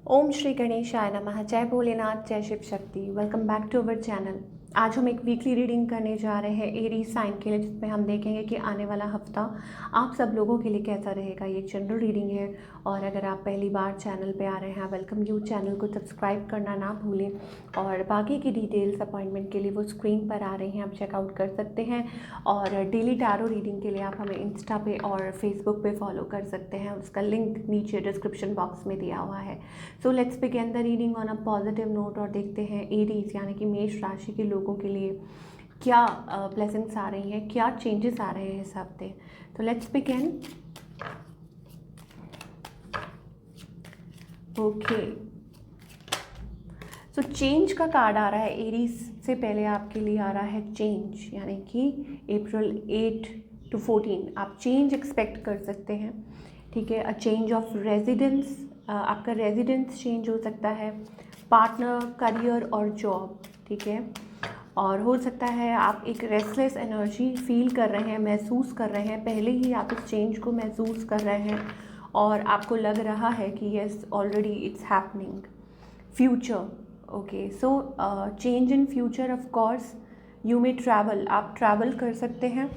ओम श्री गणेशाय नमः। जय भोलेनाथ, जय Shiv Shakti. Welcome back to our channel. आज हम एक वीकली रीडिंग करने जा रहे हैं एरीज साइन के लिए, जिसमें हम देखेंगे कि आने वाला हफ्ता आप सब लोगों के लिए कैसा रहेगा। ये एक जनरल रीडिंग है और अगर आप पहली बार चैनल पे आ रहे हैं, वेलकम यू। चैनल को सब्सक्राइब करना ना भूलें और बाकी की डिटेल्स अपॉइंटमेंट के लिए वो स्क्रीन पर आ रही हैं, आप चेकआउट कर सकते हैं। और डेली टैरो रीडिंग के लिए आप हमें इंस्टा पे और फेसबुक पे फॉलो कर सकते हैं, उसका लिंक नीचे डिस्क्रिप्शन बॉक्स में दिया हुआ है। So let's begin the reading on a positive note और देखते हैं एरीज यानी कि मेष राशि के लोगों के लिए क्या ब्लेसिंग्स आ रही हैं, क्या चेंजेस आ रहे हैं इस हफ्ते। तो let's begin. Okay, so change का कार्ड आ रहा है एरीज से। पहले आपके लिए आ रहा है चेंज, यानी कि अप्रैल 8 to 14 आप चेंज एक्सपेक्ट कर सकते हैं। ठीक है, अ चेंज ऑफ रेजिडेंस, आपका रेजिडेंस चेंज हो सकता है, पार्टनर, करियर और जॉब। ठीक है, और हो सकता है आप एक रेस्टलेस एनर्जी फील कर रहे हैं, महसूस कर रहे हैं, पहले ही आप इस चेंज को महसूस कर रहे हैं और आपको लग रहा है कि yes already it's happening. Future, okay, so change in future, of course you may travel, आप ट्रैवल कर सकते हैं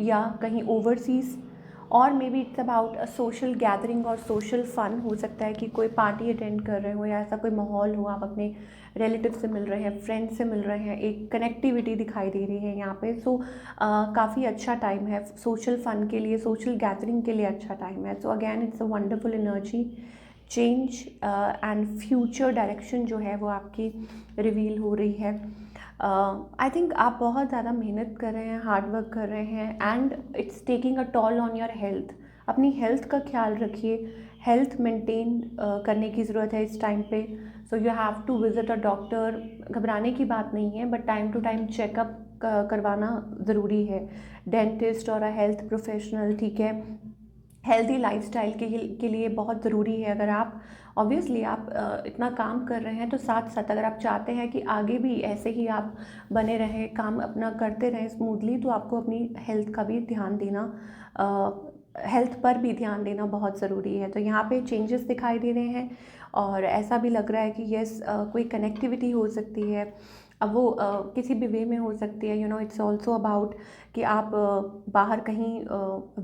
या कहीं ओवरसीज़, और may be it's about a social gathering और सोशल फन। हो सकता है कि कोई पार्टी अटेंड कर रहे हो या ऐसा कोई माहौल हो, आप अपने रिलेटिव से मिल रहे हैं, फ्रेंड से मिल रहे हैं, एक कनेक्टिविटी दिखाई दे रही है यहाँ पे। सो काफ़ी अच्छा टाइम है सोशल फन के लिए, सोशल गैदरिंग के लिए अच्छा टाइम है। So again it's a wonderful energy. Change and future direction जो है वो आपकी रिवील हो रही है। आई थिंक आप बहुत ज़्यादा मेहनत कर रहे हैं, हार्ड वर्क कर रहे हैं and it's taking a tall on your health. अपनी हेल्थ का ख्याल रखिए, हेल्थ मेंटेन करने की ज़रूरत है इस टाइम पे। So you have to visit a doctor. घबराने की बात नहीं है, but time to time checkup करवाना ज़रूरी है, डेंटिस्ट और अ हेल्थ प्रोफेशनल। ठीक है, हेल्दी लाइफस्टाइल के लिए बहुत ज़रूरी है। अगर आप ऑब्वियसली आप इतना काम कर रहे हैं, तो साथ साथ अगर आप चाहते हैं कि आगे भी ऐसे ही आप बने रहें, काम अपना करते रहें स्मूथली, तो आपको अपनी हेल्थ का भी ध्यान देना, हेल्थ पर भी ध्यान देना बहुत ज़रूरी है। तो यहाँ पे चेंजेस दिखाई दे रहे हैं और ऐसा भी लग रहा है कि यस कोई कनेक्टिविटी हो सकती है। अब वो किसी भी वे में हो सकती है। इट्स ऑल्सो अबाउट कि आप बाहर कहीं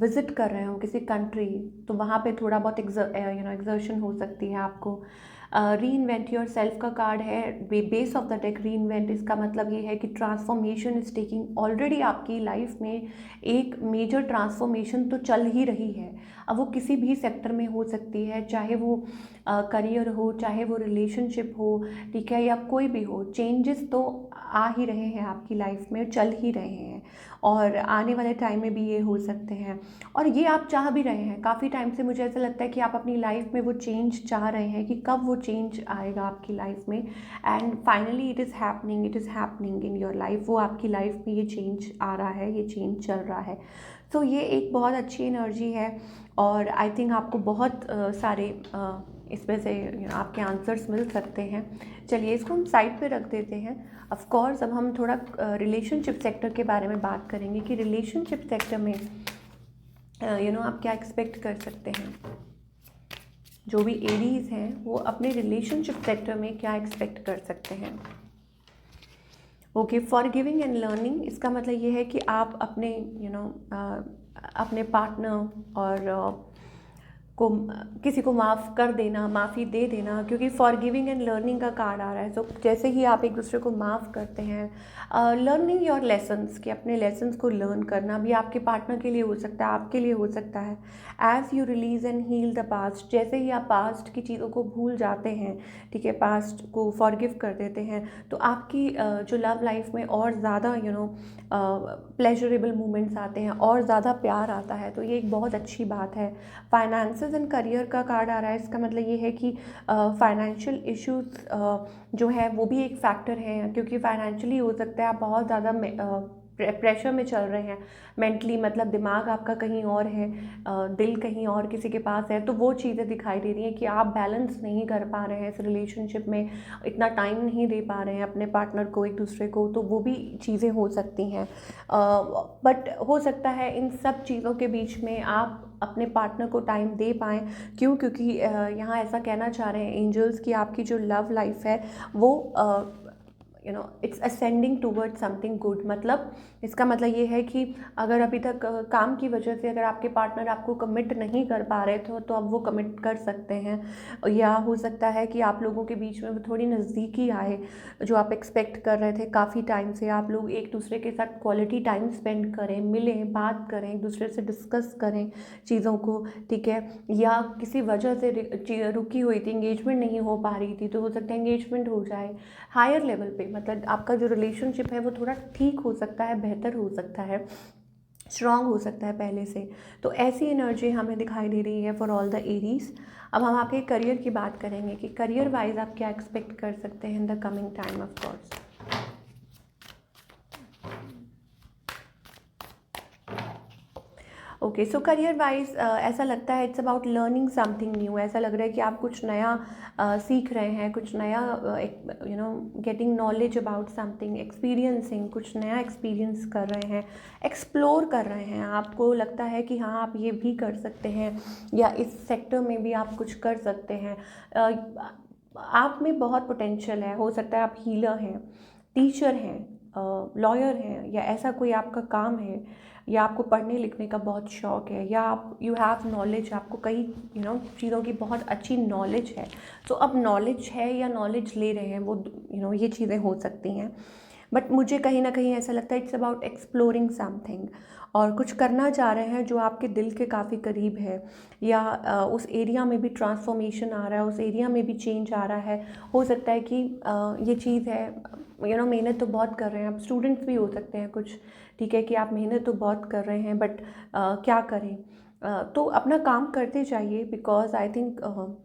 विज़िट कर रहे हो किसी कंट्री, तो वहाँ पे थोड़ा बहुत एक्सर्शन हो सकती है आपको। री इन्वेंट योर सेल्फ का कार्ड है, बेस ऑफ द डेक री इन्वेंट। इसका मतलब ये है कि ट्रांसफॉर्मेशन इज टेकिंग, ऑलरेडी आपकी लाइफ में एक मेजर ट्रांसफॉर्मेशन तो चल ही रही है। अब वो किसी भी सेक्टर में हो सकती है, चाहे वो करियर हो, चाहे वो रिलेशनशिप हो, ठीक है, या कोई भी हो। चेंजेस तो आ ही रहे हैं आपकी लाइफ में, चल ही रहे हैं और आने वाले टाइम में भी ये हो सकते हैं। और ये आप चाह भी रहे हैं, काफ़ी टाइम से मुझे ऐसा लगता है कि आप अपनी लाइफ में वो चेंज चाह रहे हैं कि कब वो चेंज आएगा आपकी लाइफ में, and finally it is happening, it is happening in your life. वो आपकी लाइफ में ये चेंज आ रहा है, ये चेंज चल रहा है। तो ये एक बहुत अच्छी एनर्जी है और आई थिंक आपको बहुत सारे इसमें से आपके आंसर्स मिल सकते हैं। चलिए इसको हम साइड पे रख देते हैं। ऑफ कोर्स अब हम थोड़ा रिलेशनशिप सेक्टर के बारे में बात करेंगे कि रिलेशनशिप सेक्टर में आप क्या एक्सपेक्ट कर सकते हैं। जो भी एरीज हैं वो अपने रिलेशनशिप सेक्टर में क्या एक्सपेक्ट कर सकते हैं। Okay, for giving and learning, इसका मतलब ये है कि आप अपने अपने पार्टनर और को किसी को माफ़ कर देना, माफ़ी दे देना, क्योंकि फॉर गिविंग एंड लर्निंग का कार्ड आ रहा है। तो जैसे ही आप एक दूसरे को माफ़ करते हैं, लर्निंग योर लेसन्स, कि अपने लेसन्स को लर्न करना भी आपके पार्टनर के लिए हो सकता है, आपके लिए हो सकता है। As you release and heal the past, जैसे ही आप पास्ट की चीज़ों को भूल जाते हैं, ठीक है, पास्ट को फॉरगिव कर देते हैं, तो आपकी जो लव लाइफ में और ज़्यादा प्लेजरेबल मोमेंट्स आते हैं और ज़्यादा प्यार आता है। तो ये एक बहुत अच्छी बात है। फाइनेंसेस एंड करियर का कार्ड आ रहा है, इसका मतलब ये है कि फाइनेंशियल इश्यूज जो है वो भी एक फैक्टर है, क्योंकि फाइनेंशियली हो सकता है आप बहुत ज़्यादा प्रेशर में चल रहे हैं मेंटली, मतलब दिमाग आपका कहीं और है, दिल कहीं और किसी के पास है। तो वो चीज़ें दिखाई दे रही हैं कि आप बैलेंस नहीं कर पा रहे हैं इस रिलेशनशिप में, इतना टाइम नहीं दे पा रहे हैं अपने पार्टनर को, एक दूसरे को। तो वो भी चीज़ें हो सकती हैं, बट हो सकता है इन सब चीज़ों के बीच में आप अपने पार्टनर को टाइम दे पाएँ। क्यों? क्योंकि यहाँ ऐसा कहना चाह रहे हैं एंजल्स कि आपकी जो लव लाइफ है वो it's ascending towards something good. मतलब इसका मतलब ये है कि अगर अभी तक काम की वजह से अगर आपके पार्टनर आपको कमिट नहीं कर पा रहे थे तो अब वो कमिट कर सकते हैं, या हो सकता है कि आप लोगों के बीच में वो थोड़ी नज़दीकी आए जो आप एक्सपेक्ट कर रहे थे। काफ़ी टाइम से आप लोग एक दूसरे के साथ क्वालिटी टाइम स्पेंड करें, मिलें, बात करें, एक दूसरे से डिस्कस करें चीज़ों को, ठीक है। या किसी वजह से रुकी हुई थी, एंगेजमेंट नहीं हो पा रही थी, तो हो सकता है एंगेजमेंट हो जाए हायर लेवल पे। मतलब आपका जो रिलेशनशिप है वो थोड़ा ठीक हो सकता है, बेहतर हो सकता है, स्ट्रॉन्ग हो सकता है पहले से। तो ऐसी एनर्जी हमें दिखाई दे रही है फॉर ऑल द एरीज। अब हम आपके करियर की बात करेंगे कि करियर वाइज आप क्या एक्सपेक्ट कर सकते हैं in the coming time of course. Okay, so career wise ऐसा लगता है it's about learning something new. ऐसा लग रहा है कि आप कुछ नया सीख रहे हैं, कुछ नया getting knowledge about something, experiencing, कुछ नया एक्सपीरियंस कर रहे हैं, एक्सप्लोर कर रहे हैं। आपको लगता है कि हाँ आप ये भी कर सकते हैं या इस सेक्टर में भी आप कुछ कर सकते हैं। आप में बहुत पोटेंशियल है। हो सकता है आप हीलर हैं, टीचर हैं, लॉयर हैं, या ऐसा कोई आपका काम है, या आपको पढ़ने लिखने का बहुत शौक़ है, या आप यू हैव नॉलेज, आपको कई चीज़ों की बहुत अच्छी नॉलेज है। तो अब नॉलेज है या नॉलेज ले रहे हैं वो ये चीज़ें हो सकती हैं। बट मुझे कहीं ना कहीं ऐसा लगता है इट्स अबाउट एक्सप्लोरिंग समथिंग, और कुछ करना चाह रहे हैं जो आपके दिल के काफ़ी करीब है, या उस एरिया में भी ट्रांसफॉर्मेशन आ रहा है, उस एरिया में भी चेंज आ रहा है। हो सकता है कि ये चीज़ है मेहनत तो बहुत कर रहे हैं, आप स्टूडेंट्स भी हो सकते हैं कुछ, ठीक है, कि आप मेहनत तो बहुत कर रहे हैं बट क्या करें। तो अपना काम करते जाइए, बिकॉज आई थिंक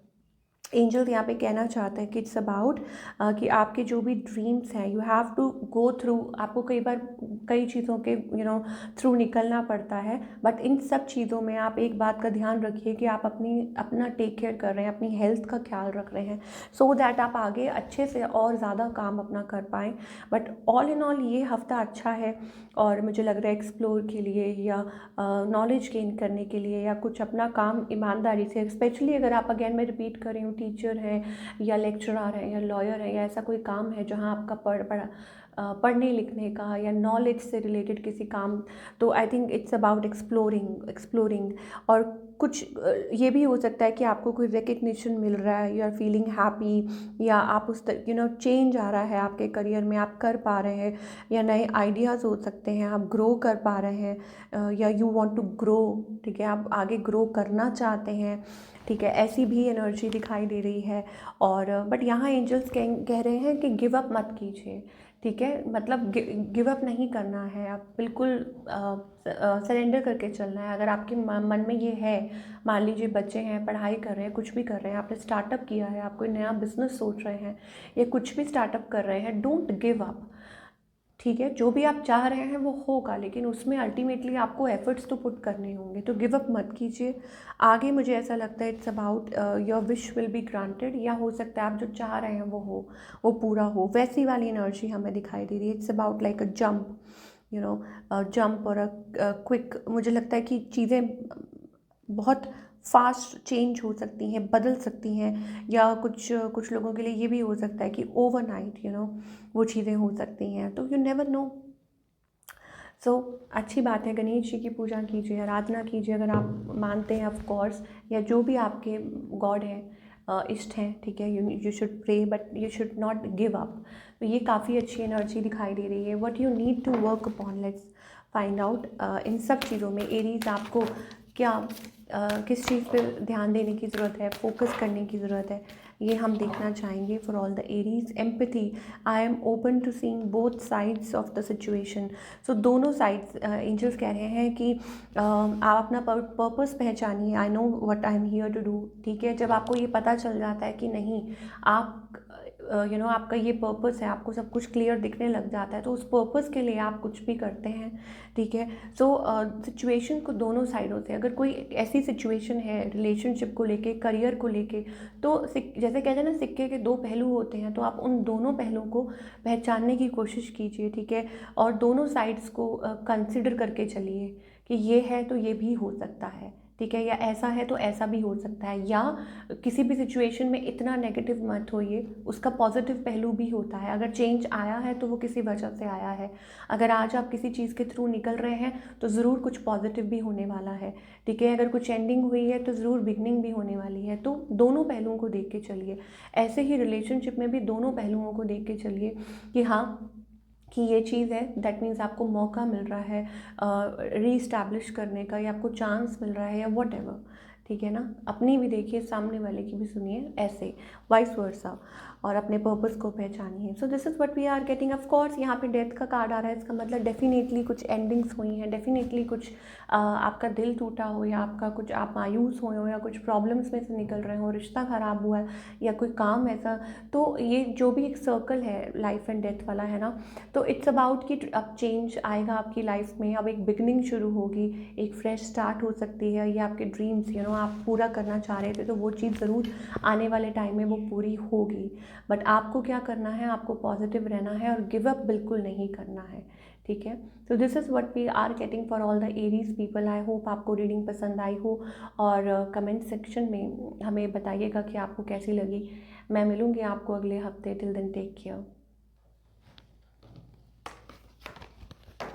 एंजल यहाँ पे कहना चाहते हैं कि इट्स अबाउट कि आपके जो भी ड्रीम्स हैं you have to go through. आपको कई बार कई चीज़ों के थ्रू निकलना पड़ता है, बट इन सब चीज़ों में आप एक बात का ध्यान रखिए कि आप अपना टेक केयर कर रहे हैं, अपनी हेल्थ का ख्याल रख रहे हैं, सो दैट आप आगे अच्छे से और ज़्यादा काम अपना कर पाएँ। बट ऑल इन ऑल ये हफ्ता अच्छा है, और मुझे लग रहा है एक्सप्लोर के लिए या नॉलेज गेन करने के लिए, या कुछ अपना काम ईमानदारी से, स्पेशली अगर आप, अगेन मैं रिपीट कर रही हूँ, टीचर हैं या लेक्चरर हैं या लॉयर हैं, या ऐसा कोई काम है जहाँ आपका पढ़ने लिखने का या नॉलेज से रिलेटेड किसी काम, तो I think it's about exploring. और कुछ ये भी हो सकता है कि आपको कोई रिकग्निशन मिल रहा है, यू आर फीलिंग हैप्पी, या आप उस चेंज आ रहा है आपके करियर में, आप कर पा रहे हैं, या नए आइडियाज़ हो सकते हैं, आप ग्रो कर पा रहे हैं, या यू वांट टू ग्रो, ठीक है, आप आगे ग्रो करना चाहते हैं, ठीक है, ऐसी भी एनर्जी दिखाई दे रही है। और बट यहाँ एंजल्स कह रहे हैं कि गिव अप मत कीजिए, ठीक है, मतलब गिव अप नहीं करना है, आप बिल्कुल सरेंडर करके चलना है। अगर आपके मन में ये है, मान लीजिए बच्चे हैं, पढ़ाई कर रहे हैं, कुछ भी कर रहे हैं, आपने स्टार्टअप किया है, आप कोई नया बिजनेस सोच रहे हैं या कुछ भी स्टार्टअप कर रहे हैं, डोंट गिव अप, ठीक है। जो भी आप चाह रहे हैं वो होगा, लेकिन उसमें अल्टीमेटली आपको एफर्ट्स तो पुट करने होंगे, तो गिव अप मत कीजिए। आगे मुझे ऐसा लगता है it's about your wish will be granted, या हो सकता है आप जो चाह रहे हैं वो पूरा हो, वैसी वाली एनर्जी हमें दिखाई दे रही है। It's about like a jump, jump और क्विक। मुझे लगता है कि चीज़ें बहुत फास्ट चेंज हो सकती हैं, बदल सकती हैं, या कुछ लोगों के लिए ये भी हो सकता है कि ओवरनाइट वो चीज़ें हो सकती हैं, तो यू नेवर नो। सो अच्छी बात है, गणेश जी की पूजा कीजिए, आराधना कीजिए अगर आप मानते हैं ऑफ कोर्स, या जो भी आपके गॉड हैं, इष्ट हैं, ठीक है, you should pray but you should not give up. तो ये काफ़ी अच्छी एनर्जी दिखाई दे रही है। What you need to work upon, let's find out. इन सब चीज़ों में एरीज आपको क्या किस चीज़ पे ध्यान देने की ज़रूरत है, फोकस करने की ज़रूरत है, ये हम देखना चाहेंगे for all the Aries. Empathy, I am open to seeing both sides of the situation. So दोनों साइड्स एंजल्स कह रहे हैं कि आप अपना पर्पस पहचानिए। I know what I am here to do, ठीक है। जब आपको ये पता चल जाता है कि नहीं, आप आपका ये पर्पस है, आपको सब कुछ क्लियर दिखने लग जाता है, तो उस पर्पस के लिए आप कुछ भी करते हैं, ठीक है। सो सिचुएशन को दोनों साइडों से, अगर कोई ऐसी सिचुएशन है रिलेशनशिप को लेके, करियर को लेके, तो जैसे कहते हैं ना, सिक्के के दो पहलू होते हैं, तो आप उन दोनों पहलुओं को पहचानने की कोशिश कीजिए, ठीक है, और दोनों साइड्स को कंसिडर करके चलिए कि ये है तो ये भी हो सकता है, ठीक है, या ऐसा है तो ऐसा भी हो सकता है, या किसी भी सिचुएशन में इतना नेगेटिव मत होइए, उसका पॉजिटिव पहलू भी होता है। अगर चेंज आया है तो वो किसी वजह से आया है। अगर आज आप किसी चीज़ के थ्रू निकल रहे हैं तो ज़रूर कुछ पॉजिटिव भी होने वाला है, ठीक है। अगर कुछ एंडिंग हुई है तो ज़रूर बिगनिंग भी होने वाली है। तो दोनों पहलुओं को देख के चलिए। ऐसे ही रिलेशनशिप में भी दोनों पहलुओं को देख के चलिए कि हाँ, कि ये चीज़ है, दैट मीन्स आपको मौका मिल रहा है रीस्टैब्लिश करने का, या आपको चांस मिल रहा है, या वट एवर, ठीक है ना। अपनी भी देखिए, सामने वाले की भी सुनिए, ऐसे वाइस वर्सा, और अपने पर्पस को पहचानिए। So this is what we are getting. Of course यहाँ पे डेथ का कार्ड आ रहा है, इसका मतलब डेफिनेटली कुछ एंडिंग्स हुई हैं, डेफिनेटली कुछ आपका दिल टूटा हो, या आपका कुछ आप मायूस हुए हो, या कुछ प्रॉब्लम्स में से निकल रहे हो, रिश्ता ख़राब हुआ है, या कोई काम ऐसा। तो ये जो भी एक सर्कल है लाइफ एंड डेथ वाला, है ना, तो इट्स अबाउट कि अब चेंज आएगा आपकी लाइफ में, अब एक बिगनिंग शुरू होगी, एक फ्रेश स्टार्ट हो सकती है। ये आपके ड्रीम्स आप पूरा करना चाह रहे थे, तो वो चीज़ ज़रूर आने वाले टाइम में वो पूरी होगी। बट आपको क्या करना है, आपको पॉजिटिव रहना है और गिव अप बिल्कुल नहीं करना है, ठीक है। तो this is what we are getting for all the Aries people. I hope आपको रीडिंग पसंद आई हो, और कमेंट सेक्शन में हमें बताइएगा कि आपको कैसी लगी। मैं मिलूँगी आपको अगले हफ्ते। Till then take care.